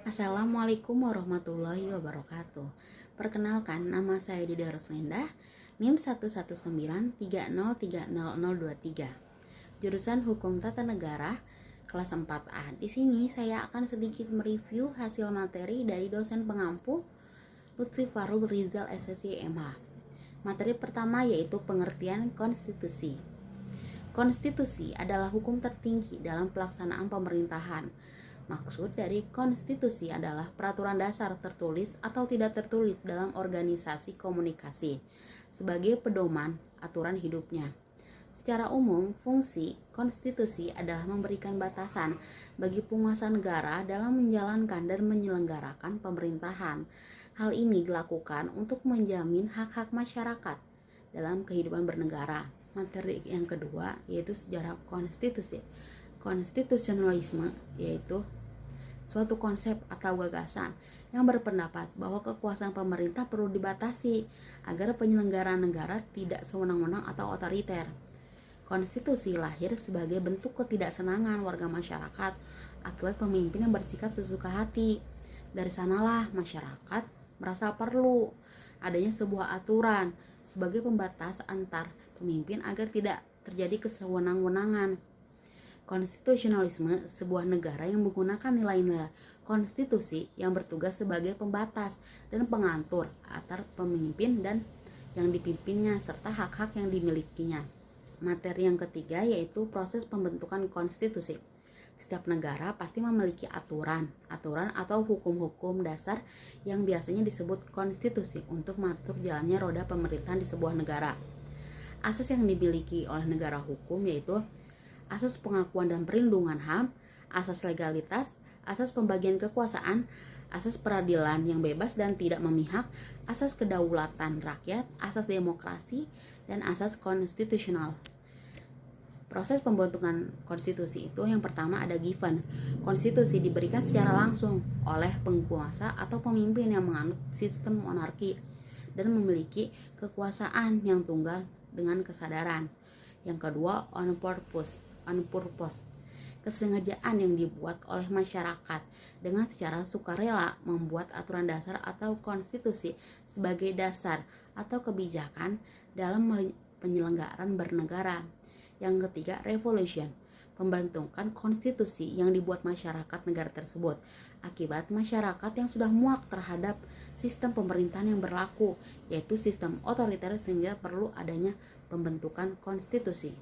Assalamualaikum warahmatullahi wabarakatuh. Perkenalkan, nama saya Dida Roslinda, NIM 11930300023. Jurusan Hukum Tata Negara, kelas 4A. Di sini saya akan sedikit mereview hasil materi dari dosen pengampu Lutfi Farul Rizal SSC MH. Materi pertama yaitu pengertian konstitusi. Konstitusi adalah hukum tertinggi dalam pelaksanaan pemerintahan. Maksud dari konstitusi adalah peraturan dasar tertulis atau tidak tertulis dalam organisasi komunikasi sebagai pedoman aturan hidupnya. Secara umum, fungsi konstitusi adalah memberikan batasan bagi penguasa negara dalam menjalankan dan menyelenggarakan pemerintahan. Hal ini dilakukan untuk menjamin hak-hak masyarakat dalam kehidupan bernegara. Materi yang kedua yaitu sejarah konstitusi. Konstitusionalisme yaitu suatu konsep atau gagasan yang berpendapat bahwa kekuasaan pemerintah perlu dibatasi agar penyelenggaraan negara tidak sewenang-wenang atau otoriter. Konstitusi lahir sebagai bentuk ketidaksenangan warga masyarakat akibat pemimpin yang bersikap sesuka hati. Dari sanalah masyarakat merasa perlu adanya sebuah aturan sebagai pembatas antar pemimpin agar tidak terjadi kesewenang-wenangan. Konstitusionalisme sebuah negara yang menggunakan nilai-nilai konstitusi yang bertugas sebagai pembatas dan pengatur antar pemimpin dan yang dipimpinnya serta hak-hak yang dimilikinya. Materi yang ketiga yaitu proses pembentukan konstitusi. Setiap negara pasti memiliki aturan atau hukum-hukum dasar yang biasanya disebut konstitusi untuk mengatur jalannya roda pemerintahan di sebuah negara. Asas yang dimiliki oleh negara hukum yaitu asas pengakuan dan perlindungan HAM, asas legalitas, asas pembagian kekuasaan, asas peradilan yang bebas dan tidak memihak, asas kedaulatan rakyat, asas demokrasi, dan asas konstitusional. Proses pembentukan konstitusi itu yang pertama ada given. Konstitusi diberikan secara langsung oleh penguasa atau pemimpin yang menganut sistem monarki dan memiliki kekuasaan yang tunggal dengan kesadaran. Yang kedua on purpose, kesengajaan yang dibuat oleh masyarakat dengan secara sukarela membuat aturan dasar atau konstitusi sebagai dasar atau kebijakan dalam penyelenggaraan bernegara. Yang ketiga revolution, pembentukan konstitusi yang dibuat masyarakat negara tersebut akibat masyarakat yang sudah muak terhadap sistem pemerintahan yang berlaku, yaitu sistem otoriter, sehingga perlu adanya pembentukan konstitusi.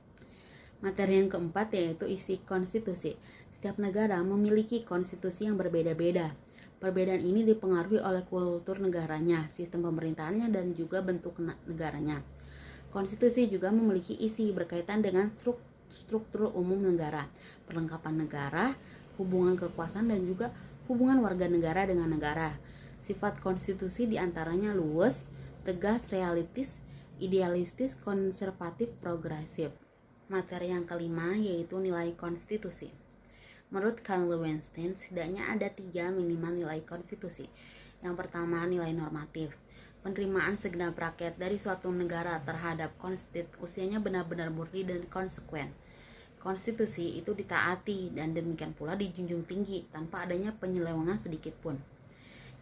Materi yang keempat yaitu isi konstitusi. Setiap negara memiliki konstitusi yang berbeda-beda. Perbedaan ini dipengaruhi oleh kultur negaranya, sistem pemerintahannya, dan juga bentuk negaranya. Konstitusi juga memiliki isi berkaitan dengan struktur umum negara, perlengkapan negara, hubungan kekuasaan, dan juga hubungan warga negara dengan negara. Sifat konstitusi diantaranya luwes, tegas, realistis, idealistis, konservatif, progresif. Materi yang kelima yaitu nilai konstitusi. Menurut Karl Loewenstein, setidaknya ada 3 minimal nilai konstitusi. Yang pertama, nilai normatif. Penerimaan segenap rakyat dari suatu negara terhadap konstitusinya benar-benar murni dan konsekuen. Konstitusi itu ditaati dan demikian pula dijunjung tinggi tanpa adanya penyelewengan sedikit pun.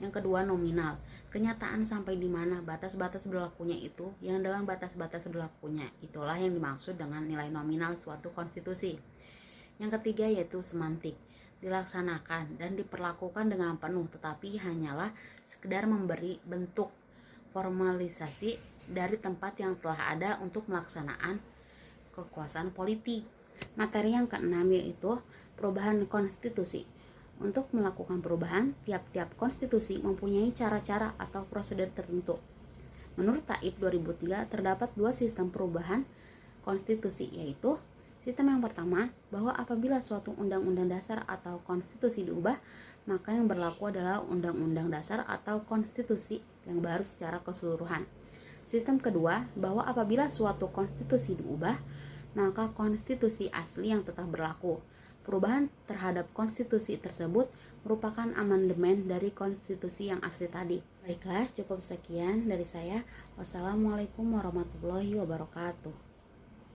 Yang kedua, nominal. Kenyataan sampai di mana batas-batas berlakunya itu, yang dalam batas-batas berlakunya itulah yang dimaksud dengan nilai nominal suatu konstitusi. Yang ketiga yaitu semantik. Dilaksanakan dan diperlakukan dengan penuh, tetapi hanyalah sekedar memberi bentuk formalisasi dari tempat yang telah ada untuk melaksanaan kekuasaan politik. Materi yang keenam yaitu perubahan konstitusi. Untuk melakukan perubahan, tiap-tiap konstitusi mempunyai cara-cara atau prosedur tertentu. Menurut Taib 2003 terdapat 2 sistem perubahan konstitusi, yaitu sistem yang pertama, bahwa apabila suatu undang-undang dasar atau konstitusi diubah, maka yang berlaku adalah undang-undang dasar atau konstitusi yang baru secara keseluruhan. Sistem kedua, bahwa apabila suatu konstitusi diubah, maka konstitusi asli yang tetap berlaku. Perubahan terhadap konstitusi tersebut merupakan amandemen dari konstitusi yang asli tadi. Baiklah, cukup sekian dari saya. Wassalamualaikum warahmatullahi wabarakatuh.